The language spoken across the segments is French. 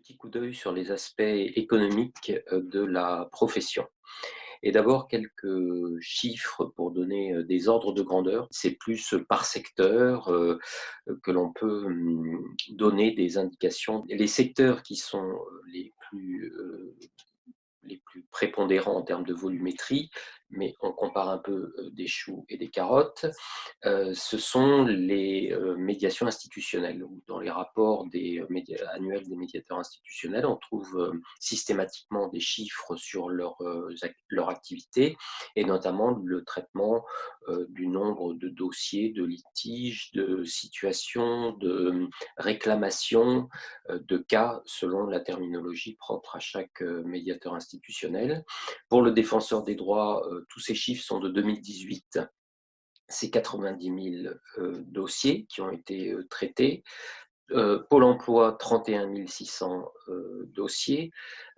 Petit coup d'œil sur les aspects économiques de la profession. Et d'abord quelques chiffres pour donner des ordres de grandeur. C'est plus par secteur que l'on peut donner des indications. Les secteurs qui sont les plus prépondérants en termes de volumétrie, mais on compare un peu des choux et des carottes, ce sont les médiations institutionnelles. Dans les rapports annuels des médiateurs institutionnels, on trouve systématiquement des chiffres sur leur activité, et notamment le traitement du nombre de dossiers, de litiges, de situations, de réclamations, de cas, selon la terminologie propre à chaque médiateur institutionnel. Pour le défenseur des droits, tous ces chiffres sont de 2018. C'est 90 000 dossiers qui ont été traités. Pôle emploi, 31 600 dossiers.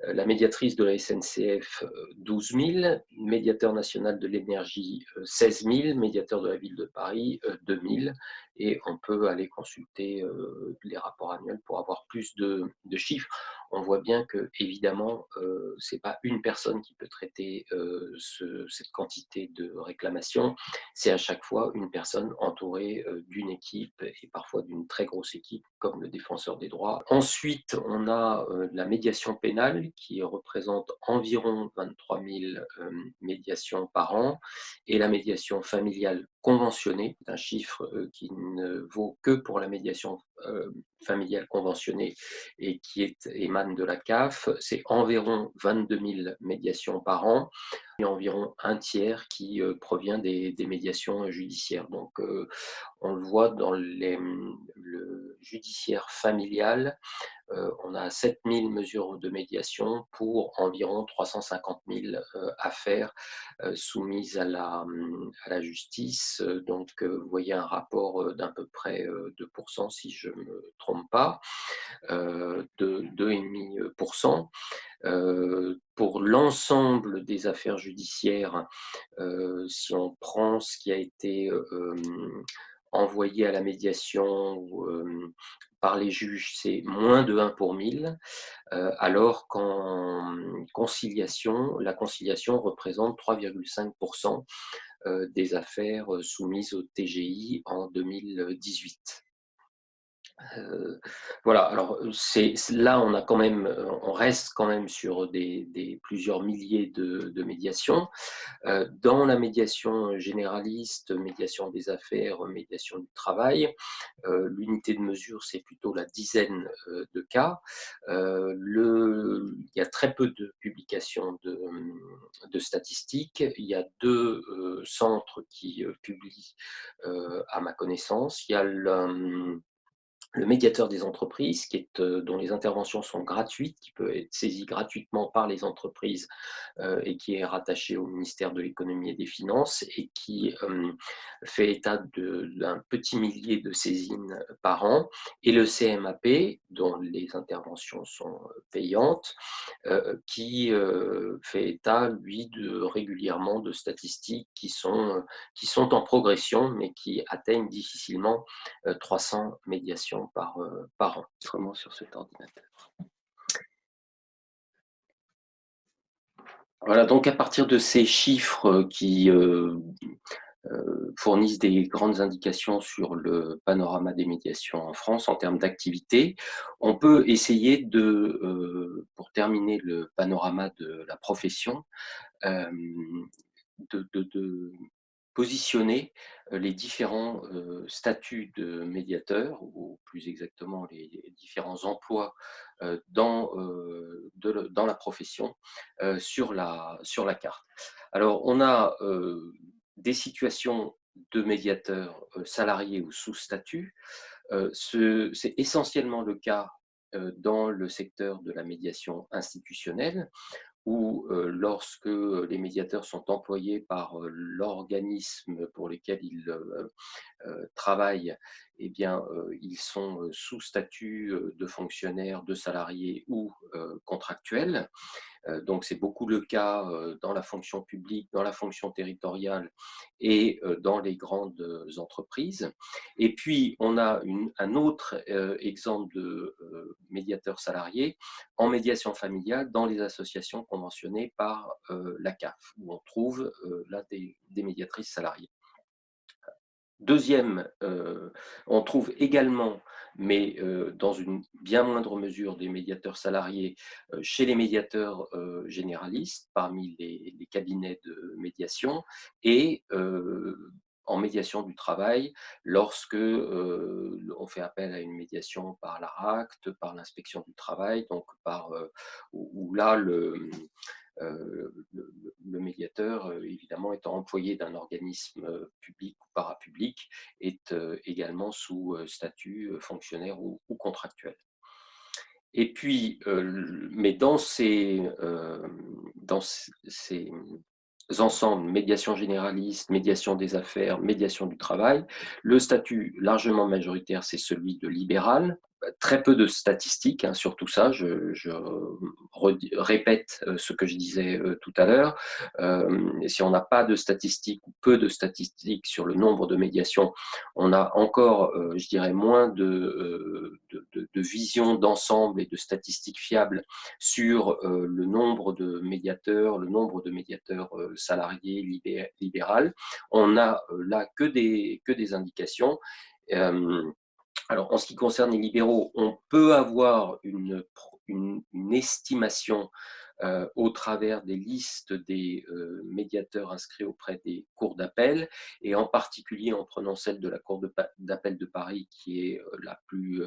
La médiatrice de la SNCF, 12 000. Médiateur national de l'énergie, 16 000. Médiateur de la ville de Paris, 2 000. Et on peut aller consulter les rapports annuels pour avoir plus de chiffres. On voit bien que, évidemment, ce n'est pas une personne qui peut traiter cette quantité de réclamations. C'est à chaque fois une personne entourée d'une équipe, et parfois d'une très grosse équipe, comme le défenseur des droits. Ensuite, on a la médiation pénale qui représente environ 23 000 médiations par an, et la médiation familiale conventionnée, c'est un chiffre qui ne vaut que pour la médiation familiale conventionnée et qui émane de la CAF, c'est environ 22 000 médiations par an, et environ un tiers qui provient des médiations judiciaires. Donc, on le voit dans le judiciaire familial, on a 7 000 mesures de médiation pour environ 350 000 affaires soumises à la justice. Donc, vous voyez un rapport d'à peu près 2%, si je ne me trompe pas, de 2,5%. Pour l'ensemble des affaires judiciaires, si on prend ce qui a été envoyé à la médiation par les juges, c'est moins de 1 pour 1000, alors qu'en conciliation, la conciliation représente 3,5% des affaires soumises au TGI en 2018. Voilà, alors là, on reste quand même sur des plusieurs milliers de médiations. Dans la médiation généraliste, médiation des affaires, médiation du travail, l'unité de mesure, c'est plutôt la dizaine de cas. Il y a très peu de publications de statistiques. Il y a deux centres qui publient, à ma connaissance. Il y a le médiateur des entreprises, dont les interventions sont gratuites, qui peut être saisi gratuitement par les entreprises et qui est rattaché au ministère de l'économie et des finances, et qui fait état d'un petit millier de saisines par an, et le CMAP, dont les interventions sont payantes, qui fait état, lui, régulièrement de statistiques qui sont en progression, mais qui atteignent difficilement 300 médiations par an, vraiment sur cet ordinateur. Voilà, donc à partir de ces chiffres qui fournissent des grandes indications sur le panorama des médiations en France en termes d'activité, on peut essayer pour terminer le panorama de la profession, euh, de positionner les différents statuts de médiateur, ou plus exactement les différents emplois dans la profession, sur la carte. Alors, on a des situations de médiateurs salariés ou sous statut. C'est essentiellement le cas dans le secteur de la médiation institutionnelle, où lorsque les médiateurs sont employés par l'organisme pour lequel ils travaillent, eh bien, ils sont sous statut de fonctionnaires, de salariés ou contractuels. Donc c'est beaucoup le cas dans la fonction publique, dans la fonction territoriale et dans les grandes entreprises. Et puis on a un autre exemple de médiateur salarié en médiation familiale dans les associations conventionnées par la CAF, où on trouve là des médiatrices salariées. Deuxième, on trouve également, mais dans une bien moindre mesure, des médiateurs salariés chez les médiateurs généralistes, parmi les cabinets de médiation, et en médiation du travail, lorsque on fait appel à une médiation par l'ARACT, par l'inspection du travail, donc par où là le médiateur, évidemment étant employé d'un organisme public ou parapublic, est également sous statut fonctionnaire ou contractuel. Et puis, mais dans ces ensembles, médiation généraliste, médiation des affaires, médiation du travail, le statut largement majoritaire, c'est celui de libéral. Très peu de statistiques hein, sur tout ça. Je répète ce que je disais tout à l'heure. Si on n'a pas de statistiques ou peu de statistiques sur le nombre de médiations, on a encore, je dirais, moins de vision d'ensemble et de statistiques fiables sur le nombre de médiateurs, salariés, libéral. On a là que des indications. Alors, en ce qui concerne les libéraux, on peut avoir une estimation au travers des listes des médiateurs inscrits auprès des cours d'appel, et en particulier en prenant celle de la Cour d'appel de Paris, qui est la plus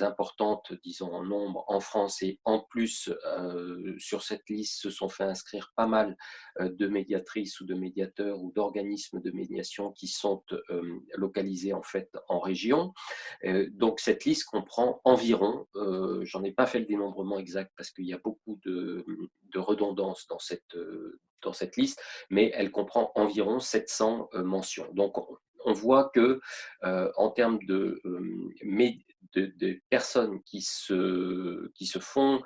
importante, disons, en nombre en France. Et en plus, sur cette liste se sont fait inscrire pas mal de médiatrices ou de médiateurs ou d'organismes de médiation qui sont localisés en fait en région. Donc cette liste comprend environ, j'en ai pas fait le dénombrement exact parce qu'il y a beaucoup de redondance dans cette liste, mais elle comprend environ 700 mentions. Donc on voit que en termes de personnes qui se font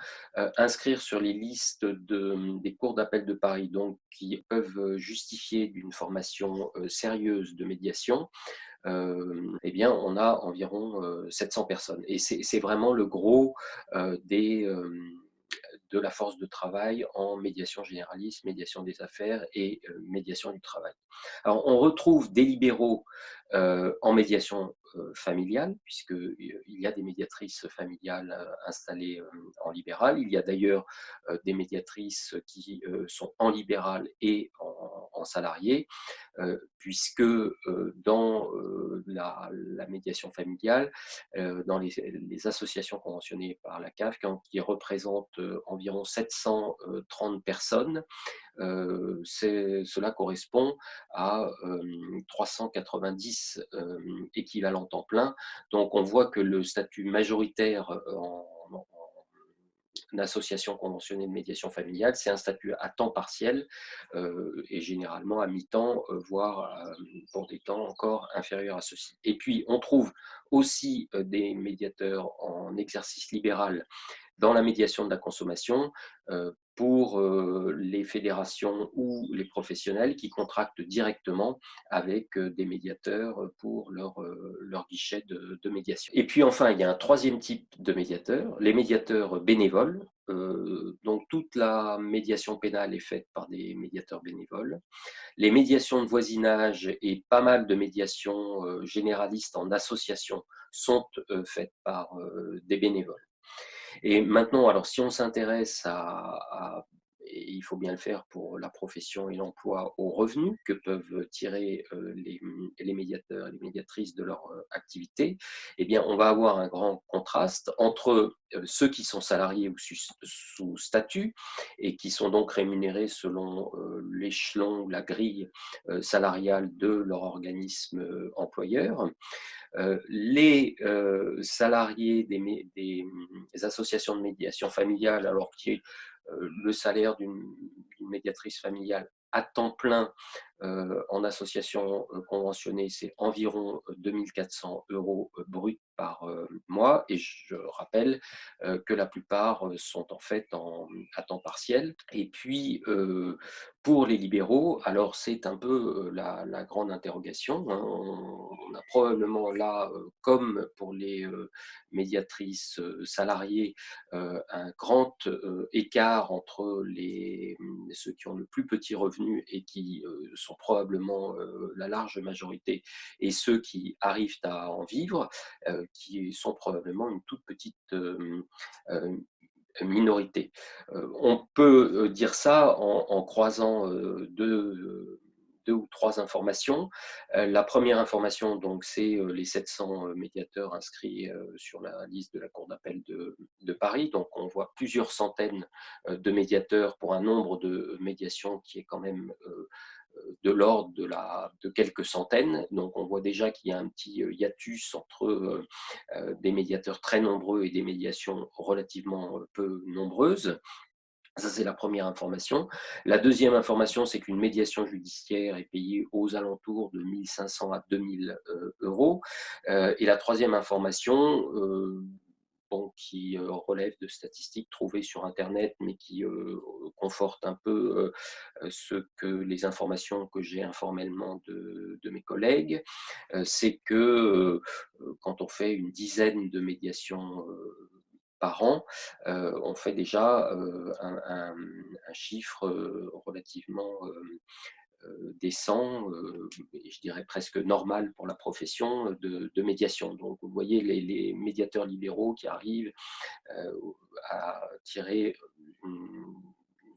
inscrire sur les listes des cours d'appel de Paris, donc qui peuvent justifier d'une formation sérieuse de médiation, eh bien, on a environ 700 personnes. Et c'est vraiment le gros de la force de travail en médiation généraliste, médiation des affaires et médiation du travail. Alors, on retrouve des libéraux en médiation familiale, puisqu'il y a des médiatrices familiales installées en libéral. Il y a d'ailleurs des médiatrices qui sont en libéral et en salarié, puisque dans la médiation familiale, dans les associations conventionnées par la CAF, qui représentent environ 730 personnes, cela correspond à 390 équivalents temps plein. Donc on voit que le statut majoritaire en association conventionnée de médiation familiale, c'est un statut à temps partiel et généralement à mi-temps, voire pour des temps encore inférieurs à ceci. Et puis on trouve aussi des médiateurs en exercice libéral dans la médiation de la consommation pour les fédérations ou les professionnels qui contractent directement avec des médiateurs pour leur guichet de médiation. Et puis enfin, il y a un troisième type de médiateurs, les médiateurs bénévoles. Donc toute la médiation pénale est faite par des médiateurs bénévoles. Les médiations de voisinage et pas mal de médiations généralistes en association sont faites par des bénévoles. Et maintenant, alors si on s'intéresse et il faut bien le faire pour la profession et l'emploi, aux revenus que peuvent tirer les médiateurs et les médiatrices de leur activité, eh bien, on va avoir un grand contraste entre ceux qui sont salariés ou sous statut et qui sont donc rémunérés selon l'échelon ou la grille salariale de leur organisme employeur. Les salariés des associations de médiation familiale, alors que le salaire d'une médiatrice familiale à temps plein En association conventionnée, c'est environ 2 400 € bruts par mois, et je rappelle que la plupart sont en fait à temps partiel. Et puis, pour les libéraux, alors c'est un peu la grande interrogation, hein. On a probablement là, comme pour les médiatrices salariées, un grand écart entre ceux qui ont le plus petit revenu et qui sont probablement la large majorité, et ceux qui arrivent à en vivre, qui sont probablement une toute petite minorité. On peut dire ça en croisant deux ou trois informations. La première information, donc, c'est les 700 médiateurs inscrits sur la liste de la Cour d'appel de Paris. Donc, on voit plusieurs centaines de médiateurs pour un nombre de médiations qui est quand même de l'ordre de quelques centaines. Donc, on voit déjà qu'il y a un petit hiatus entre des médiateurs très nombreux et des médiations relativement peu nombreuses. Ça, c'est la première information. La deuxième information, c'est qu'une médiation judiciaire est payée aux alentours de 1 500 à 2 000 €. Et la troisième information, bon, qui relève de statistiques trouvées sur Internet, mais qui confortent un peu les informations que j'ai informellement de mes collègues, c'est que quand on fait une dizaine de médiations par an, on fait déjà un chiffre relativement décent, et je dirais presque normal pour la profession de médiation. Donc vous voyez les médiateurs libéraux qui arrivent à tirer une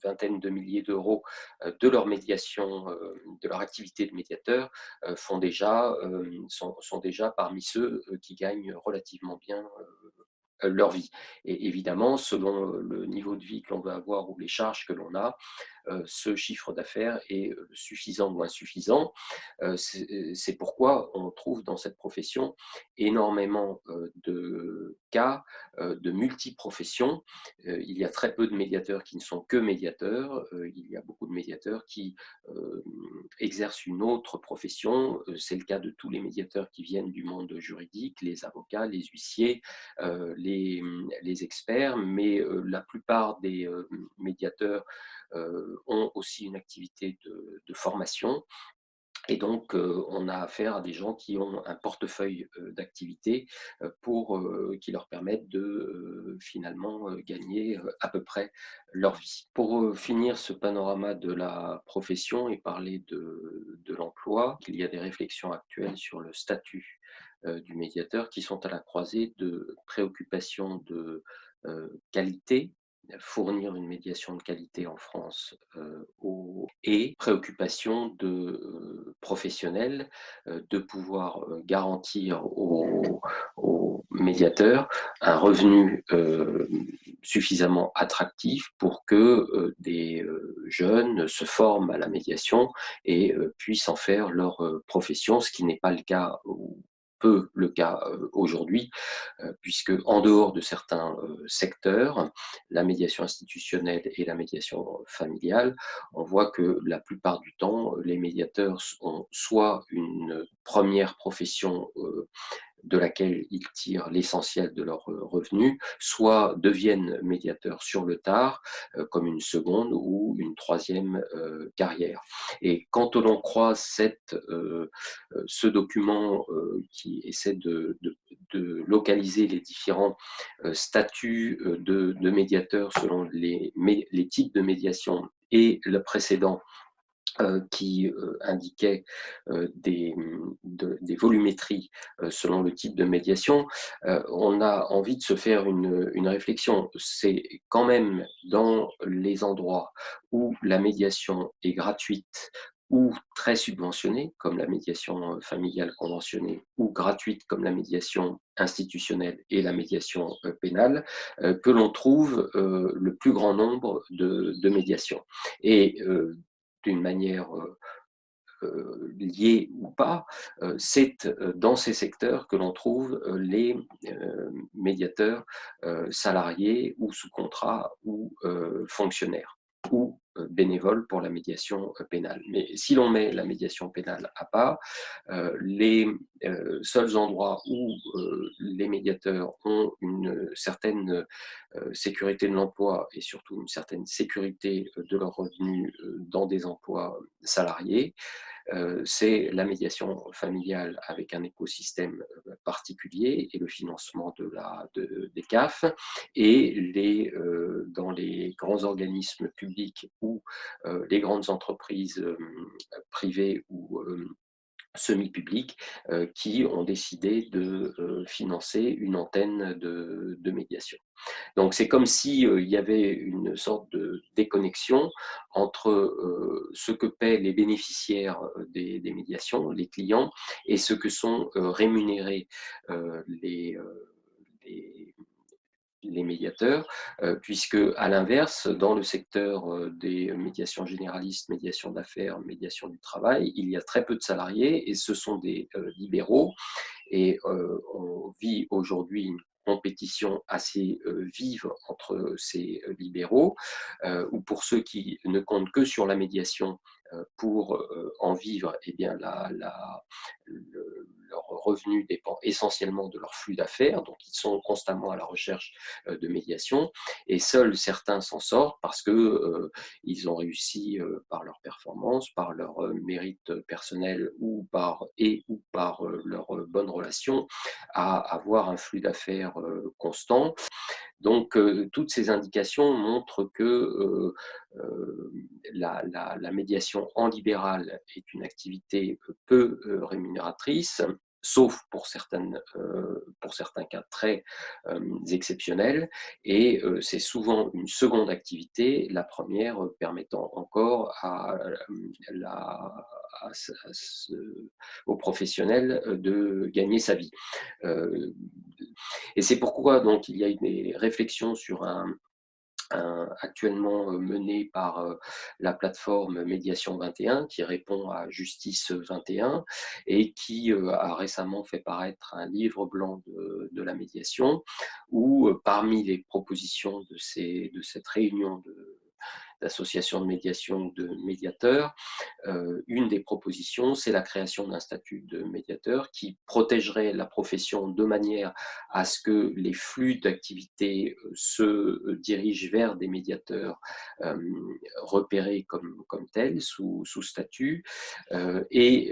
vingtaine de milliers d'euros de leur médiation, de leur activité de médiateur, sont déjà parmi ceux qui gagnent relativement bien leur vie. Et évidemment, selon le niveau de vie que l'on veut avoir ou les charges que l'on a, ce chiffre d'affaires est suffisant ou insuffisant. C'est pourquoi on trouve dans cette profession énormément de cas de multiprofessions. Il y a très peu de médiateurs qui ne sont que médiateurs. Il y a beaucoup de médiateurs qui euh, exercent une autre profession. C'est le cas de tous les médiateurs qui viennent du monde juridique, les avocats, les huissiers, les experts, mais la plupart des médiateurs ont aussi une activité de formation. Et donc, on a affaire à des gens qui ont un portefeuille d'activités qui leur permettent de finalement gagner à peu près leur vie. Pour finir ce panorama de la profession et parler de l'emploi, il y a des réflexions actuelles sur le statut du médiateur qui sont à la croisée de préoccupations de qualité, fournir une médiation de qualité en France, et préoccupation de professionnels, de pouvoir garantir aux médiateurs un revenu suffisamment attractif pour que des jeunes se forment à la médiation et puissent en faire leur profession, ce qui n'est pas le cas ou peu le cas aujourd'hui, puisque en dehors de certains secteurs, la médiation institutionnelle et la médiation familiale, on voit que la plupart du temps, les médiateurs ont soit une première profession de laquelle ils tirent l'essentiel de leurs revenus, soit deviennent médiateurs sur le tard, comme une seconde ou une troisième carrière. Et quand l'on croit ce document qui essaie de localiser les différents statuts de médiateurs selon les types de médiation, et le précédent qui indiquait des volumétries selon le type de médiation, on a envie de se faire une réflexion. C'est quand même dans les endroits où la médiation est gratuite ou très subventionnée, comme la médiation familiale conventionnée, ou gratuite comme la médiation institutionnelle et la médiation pénale, que l'on trouve le plus grand nombre de médiations. Et d'une manière liée ou pas, c'est dans ces secteurs que l'on trouve les médiateurs salariés ou sous contrat ou fonctionnaires ou bénévoles pour la médiation pénale. Mais si l'on met la médiation pénale à part, les seuls endroits où les médiateurs ont une certaine sécurité de l'emploi et surtout une certaine sécurité de leurs revenus dans des emplois salariés, c'est la médiation familiale avec un écosystème particulier et le financement des CAF et dans les grands organismes publics ou les grandes entreprises privées ou semi-publiques qui ont décidé de financer une antenne de médiation. Donc c'est comme si il y avait une sorte de déconnexion entre ce que paient les bénéficiaires des médiations, les clients, et ce que sont rémunérés les, les médiateurs, puisque à l'inverse, dans le secteur des médiations généralistes, médiation d'affaires, médiation du travail, il y a très peu de salariés et ce sont des libéraux et on vit aujourd'hui une compétition assez vive entre ces libéraux, ou pour ceux qui ne comptent que sur la médiation pour en vivre, eh bien leur revenu dépend essentiellement de leur flux d'affaires, donc ils sont constamment à la recherche de médiation, et seuls certains s'en sortent parce que ils ont réussi par leur performance, par leur mérite personnel ou par leur bonne relation à avoir un flux d'affaires constant. Donc, toutes ces indications montrent que la médiation en libéral est une activité peu rémunératrice, sauf pour certains cas très exceptionnels. Et c'est souvent une seconde activité, la première permettant encore à ce- à ce- aux professionnels de gagner sa vie. Euh, et c'est pourquoi donc il y a des réflexions sur actuellement menées par la plateforme Médiation 21 qui répond à Justice 21 et qui a récemment fait paraître un livre blanc de la médiation où parmi les propositions de cette réunion d'associations de médiation de médiateurs, une des propositions, c'est la création d'un statut de médiateur qui protégerait la profession de manière à ce que les flux d'activité se dirigent vers des médiateurs euh, repérés comme tels, sous statut, et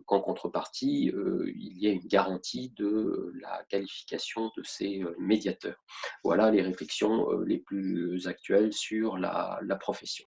qu'en contrepartie, il y ait une garantie de la qualification de ces médiateurs. Voilà les réflexions les plus actuelles sur la profession.